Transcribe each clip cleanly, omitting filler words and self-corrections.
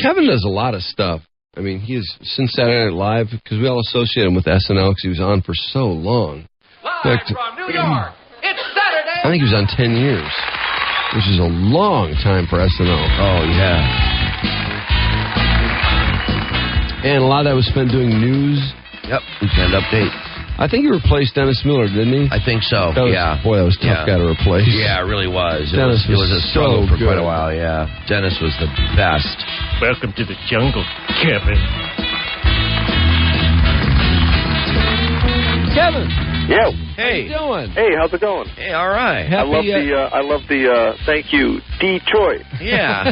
Kevin does a lot of stuff. I mean, he is since Saturday Night Live, because we all associate him with SNL because he was on for so long. Live from New York, it's Saturday. I think he was on 10 years, which is a long time for SNL. Oh, yeah. And a lot of that was spent doing news. Yep, weekend update. I think he replaced Dennis Miller, didn't he? I think so, yeah. Boy, that was a tough guy to replace. Yeah, it really was. Dennis it was a struggle so for good. quite a while, yeah. Dennis was the best. Welcome to the jungle, Kevin. Kevin! Yo. Hey. How you doing? Hey, how's it going? Hey, all right. I love the thank you, Detroit. Yeah.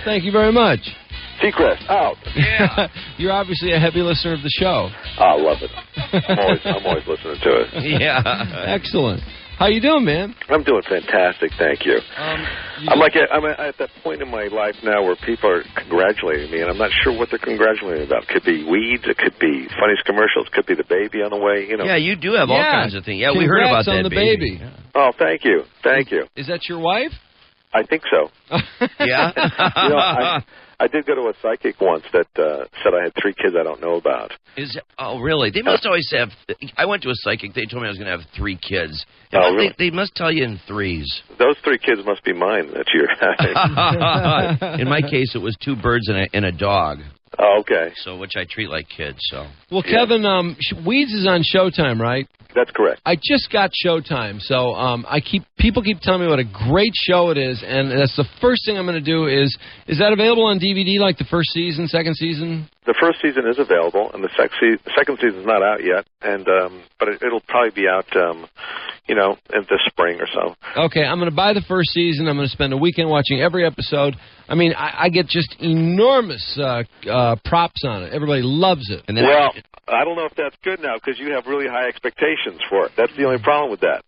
Thank you very much. Seacrest, out. Yeah. You're obviously a heavy listener of the show. I love it. I'm always listening to it. Yeah. Excellent. How you doing, man? I'm doing fantastic, thank you. I'm at that point in my life now where people are congratulating me, and I'm not sure what they're congratulating about. It could be weeds, it could be funniest commercials, it could be the baby on the way. You know. Yeah, you do have all kinds of things. Yeah, we heard about on that the baby. Yeah. Oh, thank you. Is that your wife? I think so. Yeah. I did go to a psychic once that said I had 3 kids I don't know about. Oh, really? They must always have... I went to a psychic. They told me I was going to have 3 kids. Really? They must tell you in 3s. Those 3 kids must be mine that you're having. In my case, it was 2 birds and a dog. Oh, okay. So, which I treat like kids, so... Well, Kevin, Weeds is on Showtime, right? That's correct. I just got Showtime, so people keep telling me what a great show it is, and that's the first thing I'm going to do is that available on DVD, like the first season, second season? The first season is available, and the second season's not out yet, and but it'll probably be out, in the spring or so. Okay, I'm going to buy the first season. I'm going to spend a weekend watching every episode. I mean, I get just enormous props on it. Everybody loves it. And then I don't know if that's good now because you have really high expectations for it. That's the only problem with that.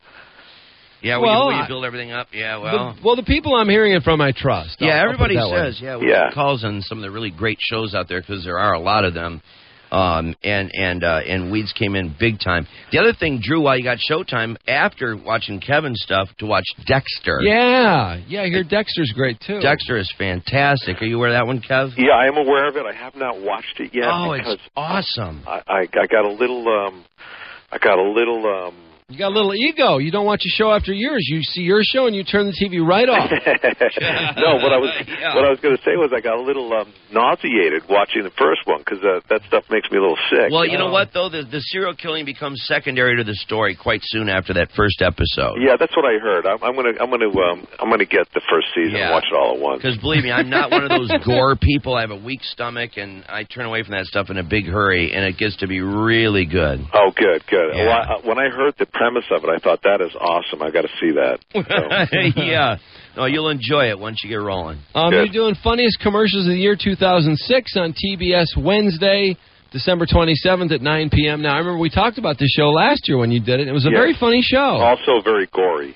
Yeah, will you build everything up? Yeah, well. The people I'm hearing it from, I trust. Yeah, everybody says. Way. Yeah, we get calls on some of the really great shows out there because there are a lot of them. And Weeds came in big time. The other thing, Drew, while you got Showtime, after watching Kevin's stuff, to watch Dexter. Yeah, I hear Dexter's great, too. Dexter is fantastic. Are you aware of that one, Kev? Yeah, I am aware of it. I have not watched it yet. Oh, it's awesome. I got a little... You got a little ego. You don't watch a show after yours. You see your show and you turn the TV right off. No, what I was going to say was I got a little nauseated watching the first one because that stuff makes me a little sick. Well, you know what though, the serial killing becomes secondary to the story quite soon after that first episode. Yeah, that's what I heard. I'm gonna get the first season and watch it all at once. Because believe me, I'm not one of those gore people. I have a weak stomach and I turn away from that stuff in a big hurry, and it gets to be really good. Oh, good. Yeah. Well, when I heard the premise of it, I thought that is awesome. I got to see that. So. Yeah. No, you'll enjoy it once you get rolling. You're doing Funniest Commercials of the Year 2006 on TBS Wednesday, December 27th at 9 p.m. Now, I remember we talked about this show last year when you did it. It was a very funny show. Also very gory.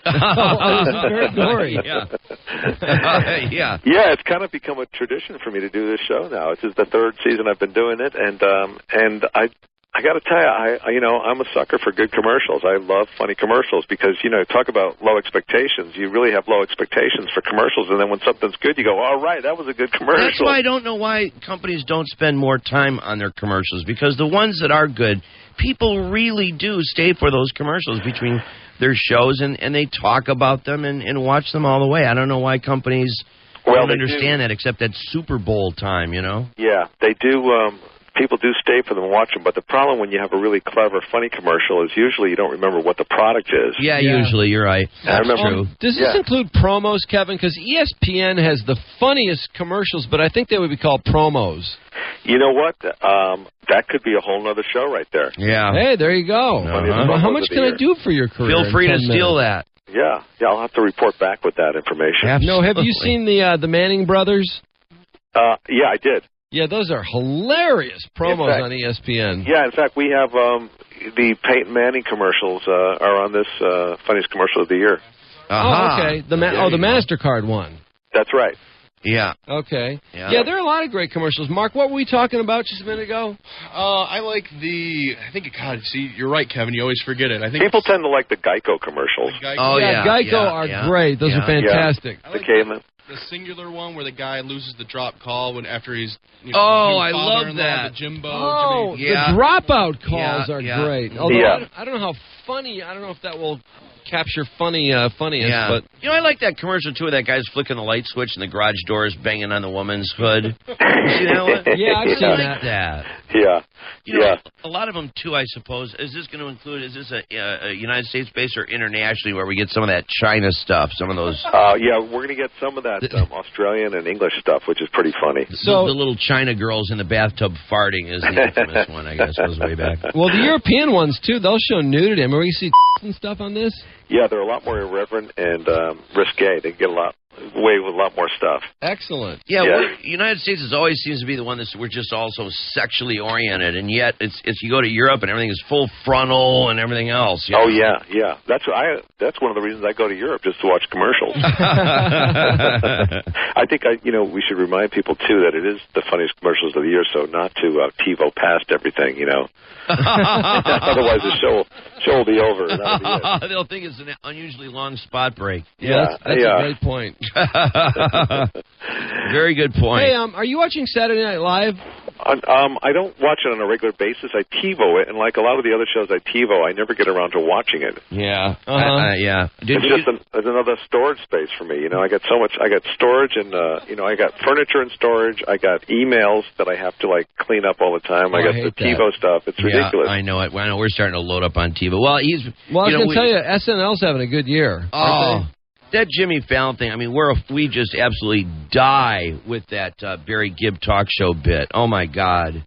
Very gory. Yeah. Yeah. Yeah, it's kind of become a tradition for me to do this show now. This is the 3rd season I've been doing it, and I got to tell you, I'm a sucker for good commercials. I love funny commercials because, talk about low expectations. You really have low expectations for commercials, and then when something's good, you go, all right, that was a good commercial. That's why I don't know why companies don't spend more time on their commercials, because the ones that are good, people really do stay for those commercials between their shows, and they talk about them and watch them all the way. I don't know why companies don't understand that, except at Super Bowl time, Yeah, they do. People do stay for them and watch them, but the problem when you have a really clever, funny commercial is usually you don't remember what the product is. Yeah. Usually, you're right. That's true. Does this include promos, Kevin? Because ESPN has the funniest commercials, but I think they would be called promos. You know what? That could be a whole other show right there. Yeah. Hey, there you go. Well, how much can I do for your career? Feel free to steal that. Yeah, I'll have to report back with that information. No, have you seen the Manning brothers? Yeah, I did. Yeah, those are hilarious promos on ESPN. Yeah, in fact, we have the Peyton Manning commercials are on this Funniest Commercial of the Year. Oh, okay. The MasterCard one. That's right. Yeah. Okay. Yeah. There are a lot of great commercials. Mark, what were we talking about just a minute ago? I like God, see, you're right, Kevin. You always forget it. I think People tend to like the Geico commercials. Geico are great. Those are fantastic. The caveman. The singular one where the guy loses the drop call after he's. I love that. The Jimbo. The dropout calls are great. Although I don't know how funny. I don't know if that will capture funniest, but I like that commercial too. Where that guy's flicking the light switch and the garage door is banging on the woman's hood. You see that one? Yeah, I've seen that. Yeah. A lot of them too, I suppose. Is this going to include? Is this a United States base or internationally, where we get some of that China stuff? Some of those. We're going to get some of that Australian and English stuff, which is pretty funny. So the little China girls in the bathtub farting is the infamous one, I guess, goes way back. Well, the European ones too. They'll show nudity. I mean, we see and stuff on this. Yeah, they're a lot more irreverent and risque. They get away with a lot more stuff. Excellent. Yeah. United States always seems to be the one we're just also sexually oriented, and yet it's you go to Europe and everything is full frontal and everything else. Oh yeah. That's one of the reasons I go to Europe, just to watch commercials. I think we should remind people too that it is the funniest commercials of the year, so not to TiVo past everything. Otherwise the show will be over. They'll think it's an unusually long spot break. Yeah, that's a great point. Very good point. Hey, are you watching Saturday Night Live? I don't watch it on a regular basis. I TiVo it, and like a lot of the other shows I TiVo, I never get around to watching it. Yeah. It's another storage space for me. I got so much. I got storage, and I got furniture and storage. I got emails that I have to clean up all the time. I got the TiVo stuff. It's ridiculous. I know it. I know we're starting to load up on TiVo. Well, I was going to tell you, SNL's having a good year. That Jimmy Fallon thing, I mean, we just absolutely die with that Barry Gibb talk show bit. Oh, my God.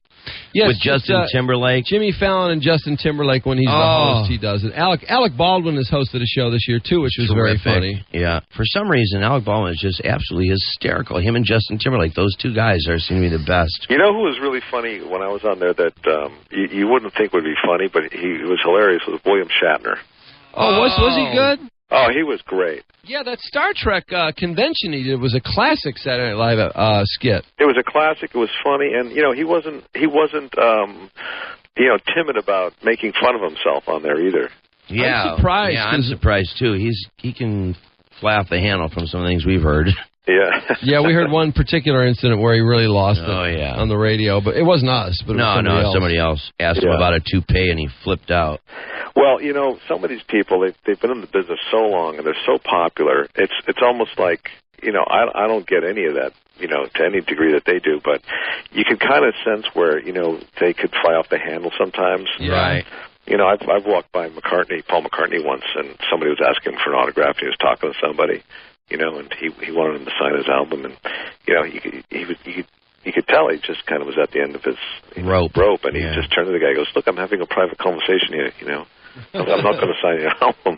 Yes, with Justin Timberlake. Jimmy Fallon and Justin Timberlake, when he's the host, he does it. Alec Baldwin has hosted a show this year, too, which was very funny. Yeah. For some reason, Alec Baldwin is just absolutely hysterical. Him and Justin Timberlake, those two guys seem to be the best. You know who was really funny when I was on there that you wouldn't think would be funny, but he was hilarious, was William Shatner. Was he good? Oh, he was great. Yeah, that Star Trek convention he did was a classic Saturday Night Live skit. It was a classic. It was funny, and he wasn't timid about making fun of himself on there either. Yeah, I'm surprised. Yeah, I'm surprised too. He can fly off the handle from some of the things we've heard. Yeah, we heard one particular incident where he really lost it on the radio, but it wasn't us. But somebody else asked him about a toupee, and he flipped out. Well, some of these people, they've been in the business so long, and they're so popular, it's almost like, I don't get any of that, to any degree that they do, but you can kind of sense where, they could fly off the handle sometimes. Right. I've walked by Paul McCartney once, and somebody was asking him for an autograph, and he was talking to somebody, and he wanted him to sign his album, and, you could tell he just kind of was at the end of his rope, and he just turned to the guy and goes, "Look, I'm having a private conversation here, I'm not going to sign your album."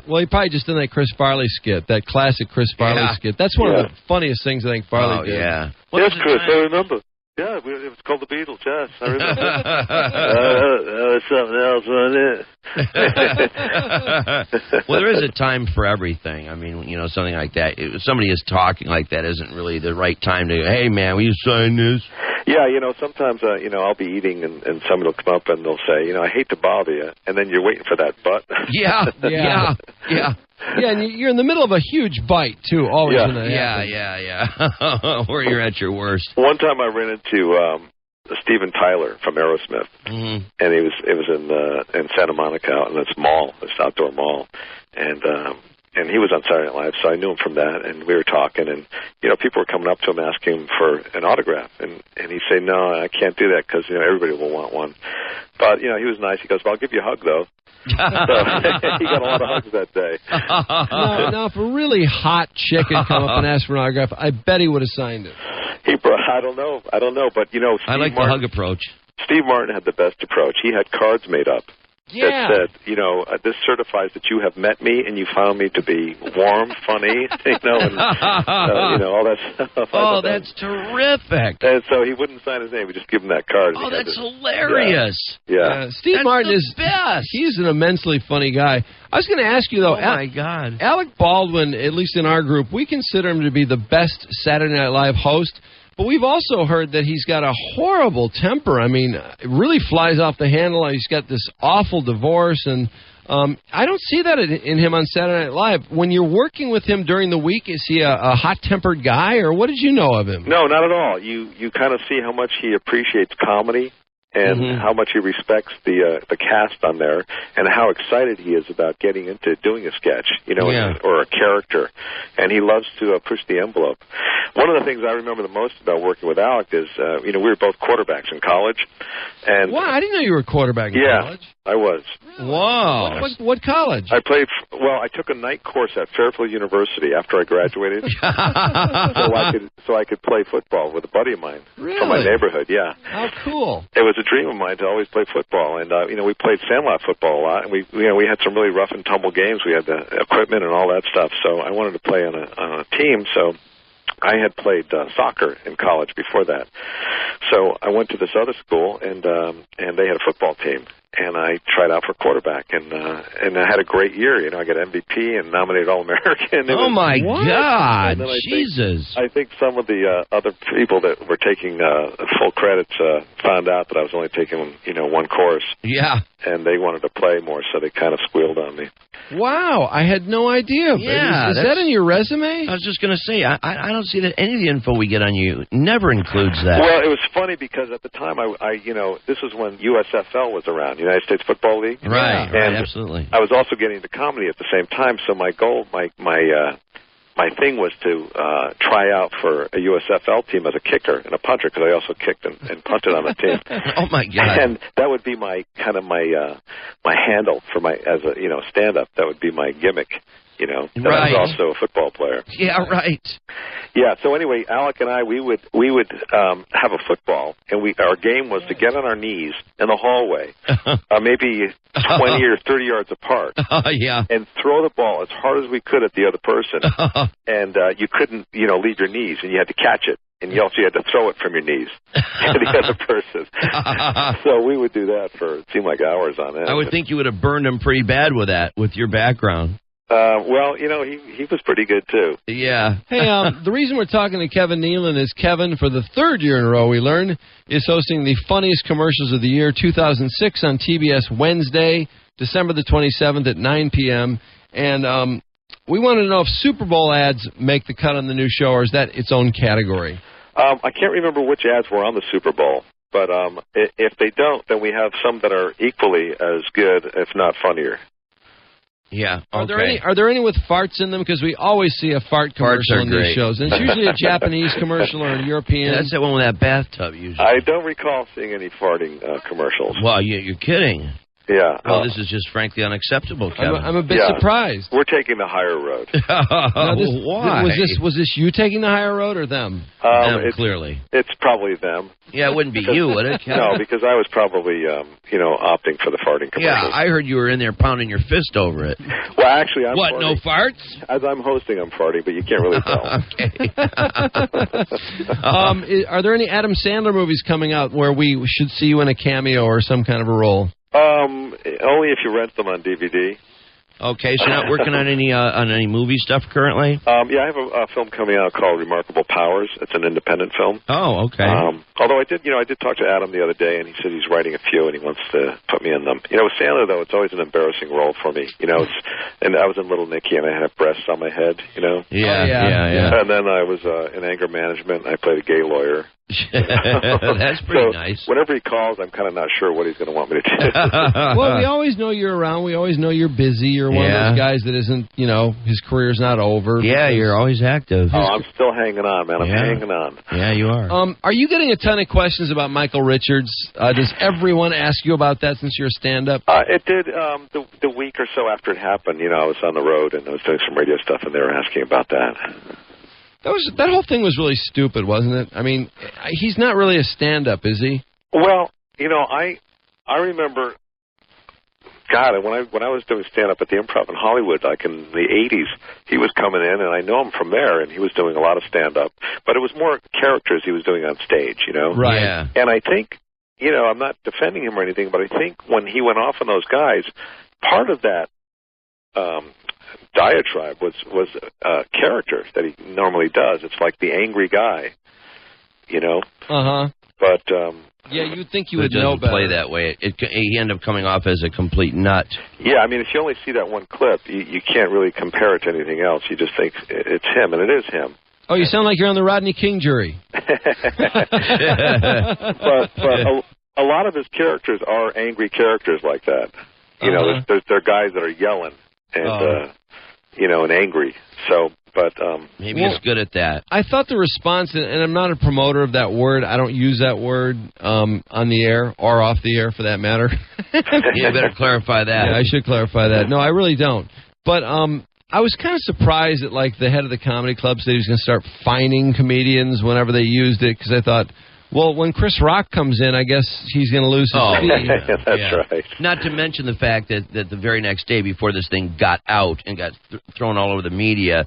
Well, he probably just did that Chris Farley skit, that classic Chris Farley skit. That's one of the funniest things I think Farley did. Yeah. Yes, Chris, I remember. Yeah, it was called the Beatles. Yes, I remember. That's something else, wasn't it? Well, there is a time for everything. I mean, something like that. If somebody is talking like that, isn't really the right time to. Hey, man, will you sign this? Yeah, sometimes I'll be eating and somebody will come up and they'll say, I hate to bother you, and then you're waiting for that but. Yeah, and you're in the middle of a huge bite too. Always. Where you're at your worst. One time I ran into Steven Tyler from Aerosmith, and it was in Santa Monica out in this outdoor mall, and he was on Saturday Night Live, so I knew him from that, and we were talking, and people were coming up to him asking him for an autograph, and he'd say, "No, I can't do that because everybody will want one." But he was nice. He goes, "Well, I'll give you a hug though." So he got a lot of hugs that day. Now, if a really hot chick had come up and asked for an autograph, I bet he would have signed it. I don't know, but I like the hug approach. Steve Martin had the best approach. He had cards made up, Yeah. that said, this certifies that you have met me and you found me to be warm, funny, and all that stuff. Oh, that's terrific. And so he wouldn't sign his name. We just give him that card. Oh, that's hilarious. Yeah. Steve That's Martin the is best. He's an immensely funny guy. I was going to ask you, though. Oh, my God. Alec Baldwin, at least in our group, we consider him to be the best Saturday Night Live host. But we've also heard that he's got a horrible temper. I mean, it really flies off the handle. He's got this awful divorce, and I don't see that in him on Saturday Night Live. When you're working with him during the week, is he a hot-tempered guy, or what did you know of him? No, not at all. You kind of see how much he appreciates comedy and how much he respects the cast on there, and how excited he is about getting into doing a sketch, or a character, and he loves to push the envelope. One of the things I remember the most about working with Alec is, we were both quarterbacks in college, and wow, I didn't know you were a quarterback in college. I was. Wow. What college? I played. I took a night course at Fairfield University after I graduated, so I could play football with a buddy of mine from my neighborhood. Yeah. How cool! It was a dream of mine to always play football, and we played sandlot football a lot, and we had some really rough and tumble games. We had the equipment and all that stuff, so I wanted to play on a team. So I had played soccer in college before that, so I went to this other school, and they had a football team. And I tried out for quarterback, and I had a great year. I got MVP and nominated All-American. Oh, my God. Jesus. I think some of the other people that were taking full credits found out that I was only taking, one course. Yeah. And they wanted to play more, so they kind of squealed on me. Wow, I had no idea. Yeah, is that in your resume? I was just going to say, I don't see that any of the info we get on you never includes that. Well, it was funny because at the time, this was when USFL was around, United States Football League. Right, and absolutely. I was also getting into comedy at the same time, so my goal, my thing was to try out for a USFL team as a kicker and a punter, because I also kicked and punted on the team. Oh my God! And that would be my handle for as a stand-up. That would be my gimmick. That I was also a football player. Yeah, right. Yeah. So anyway, Alec and I, we would have a football, and our game was to get on our knees in the hallway, maybe 20 or 30 yards apart, and throw the ball as hard as we could at the other person, and you couldn't, leave your knees, and you had to catch it. And you also had to throw it from your knees to the other person. So we would do that for, it seemed like hours on end. I would think you would have burned him pretty bad with that, with your background. Well, he was pretty good, too. Yeah. Hey, the reason we're talking to Kevin Nealon is Kevin, for the third year in a row, we learned, is hosting the funniest commercials of the year, 2006, on TBS Wednesday, December the 27th at 9 p.m. And we want to know if Super Bowl ads make the cut on the new show, or is that its own category? I can't remember which ads were on the Super Bowl, but if they don't, then we have some that are equally as good, if not funnier. Yeah. Okay. Are there any with farts in them? Because we always see a fart commercial in these shows. And it's usually a Japanese commercial or a European. Yeah, that's that one with that bathtub, usually. I don't recall seeing any farting commercials. Well, you're kidding. Yeah. Oh, this is just frankly unacceptable, Kevin. I'm a bit surprised. We're taking the higher road. Why? Was this you taking the higher road or them? Them, clearly. It's probably them. Yeah, it wouldn't be you, would it, Kevin? No, because I was probably, opting for the farting commercials. Yeah, I heard you were in there pounding your fist over it. Well, actually, I'm What, farting. no farts? As I'm hosting, I'm farting, but you can't really tell. Okay. Are there any Adam Sandler movies coming out where we should see you in a cameo or some kind of a role? Only if you rent them on DVD. Okay, so you're not working on any movie stuff currently? Yeah, I have a film coming out called Remarkable Powers. It's an independent film. Oh, okay. Although I did talk to Adam the other day, and he said he's writing a few, and he wants to put me in them. With Sandler, though, it's always an embarrassing role for me. And I was in Little Nicky, and I had breasts on my head. Yeah. And then I was in anger management. I played a gay lawyer. That's pretty nice. Whenever he calls, I'm kind of not sure what he's going to want me to do. Well, we always know you're around. We always know you're busy. You're one of those guys that isn't, his career's not over. Yeah, you're always active. Oh, I'm still hanging on, man. I'm hanging on. Yeah, you are. Are you getting a ton of questions about Michael Richards? Does everyone ask you about that since you're a stand-up? It did the week or so after it happened. I was on the road and I was doing some radio stuff, and they were asking about that. That whole thing was really stupid, wasn't it? I mean, he's not really a stand-up, is he? Well, I remember God, when I was doing stand-up at the Improv in Hollywood, like in the 80s, he was coming in, and I know him from there, and he was doing a lot of stand-up. But it was more characters he was doing on stage, you know? Right. Yeah. And I think, you know, I'm not defending him or anything, but I think when he went off on those guys, part of that diatribe was characters that he normally does. It's like the angry guy, you know? Uh-huh. But... yeah, you'd think you But would it know doesn't better. play that way. He ended up coming off as a complete nut. yeah, I mean, if you only see that one clip, you can't really compare it to anything else. You just think it's him, and it is him. Oh, you sound like you're on the Rodney King jury. But a lot of his characters are angry characters like that. You know, they're guys that are yelling and you know, and angry. So, but Maybe he's good at that. I thought the response, and I'm not a promoter of that word. I don't use that word on the air or off the air, for that matter. You better clarify that. Yeah, I should clarify that. No, I really don't. But I was kind of surprised that, like, the head of the comedy club said he was going to start fining comedians whenever they used it, because I thought, well, when Chris Rock comes in, I guess he's going to lose his fee. that's right. Not to mention the fact that the very next day, before this thing got out and got thrown all over the media,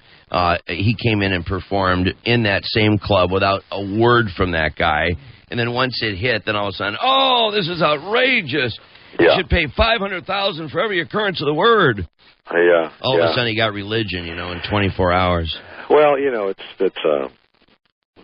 he came in and performed in that same club without a word from that guy. And then once it hit, then all of a sudden, oh, this is outrageous. You should pay $500,000 for every occurrence of the word. Yeah. All of a sudden, he got religion, you know, in 24 hours. Well, you know, it's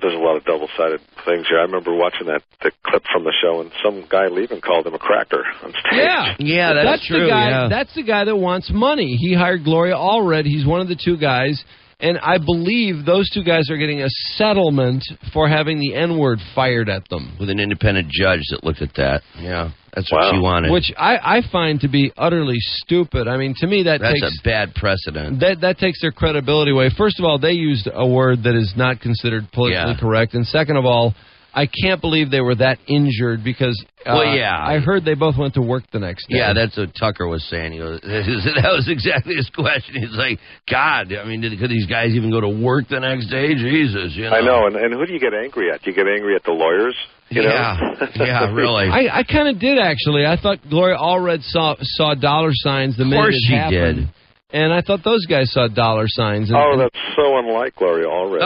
there's a lot of double-sided things here. I remember watching the clip from the show, and some guy leaving called him a cracker on stage. Yeah, that's true. The guy, yeah. That's the guy that wants money. He hired Gloria Allred. He's one of the two guys. And I believe those two guys are getting a settlement for having the N-word fired at them. With an independent judge that looked at that. Yeah, that's what she wanted. Which I find to be utterly stupid. I mean, to me, that's a bad precedent. That takes their credibility away. First of all, they used a word that is not considered politically correct. And second of all, I can't believe they were that injured because I heard they both went to work the next day. Yeah, that's what Tucker was saying. He goes, that was exactly his question. He's like, God, I mean, could these guys even go to work the next day? Jesus, you know. I know, and who do you get angry at? Do you get angry at the lawyers? You know? Yeah, really. I kind of did, actually. I thought Gloria Allred saw dollar signs the minute it happened. Of course she did. And I thought those guys saw dollar signs. And, that's so unlike Gloria Allred.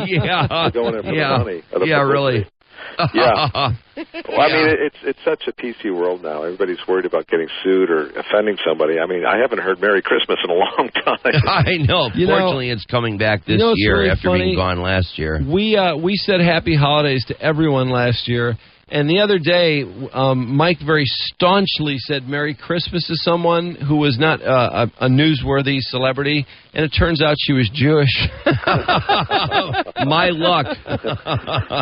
Yeah. Going in for the money. Really. Yeah. Well, I mean, it's such a PC world now. Everybody's worried about getting sued or offending somebody. I mean, I haven't heard Merry Christmas in a long time. I know. Fortunately, it's coming back this year really after funny? being gone last year. We said Happy Holidays to everyone last year. And the other day, Mike very staunchly said Merry Christmas to someone who was not a newsworthy celebrity, and it turns out she was Jewish. My luck.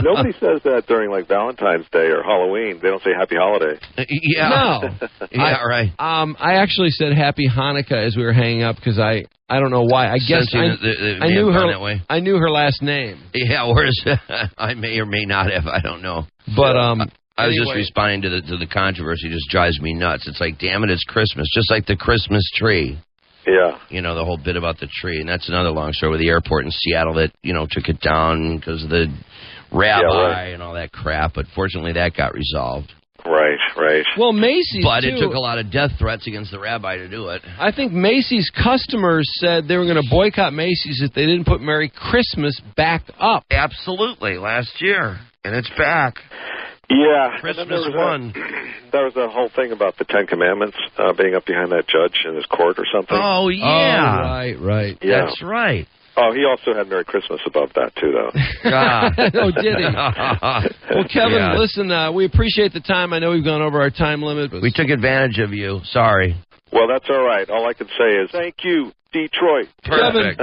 Nobody says that during, like, Valentine's Day or Halloween. They don't say Happy Holiday. Yeah. No. Right. I actually said Happy Hanukkah as we were hanging up because I don't know why. I guess I knew her. That way. I knew her last name. Yeah, whereas I may or may not have. I don't know. But I was just responding to the controversy. It just drives me nuts. It's like, damn it, it's Christmas, just like the Christmas tree. Yeah. You know, the whole bit about the tree, and that's another long story with the airport in Seattle that took it down because of the rabbi and all that crap. But fortunately, that got resolved. Right. Well, Macy's, but too. It took a lot of death threats against the rabbi to do it. I think Macy's customers said they were going to boycott Macy's if they didn't put Merry Christmas back up. Absolutely, last year, and it's back. Yeah. Christmas won. There was a whole thing about the Ten Commandments being up behind that judge in his court or something. Oh, yeah. Oh, right. Yeah. That's right. Oh, he also had Merry Christmas above that, too, though. Oh, did he? Well, Kevin, listen, we appreciate the time. I know we've gone over our time limit. But we took advantage of you. Sorry. Well, that's all right. All I can say is thank you, Detroit. Perfect.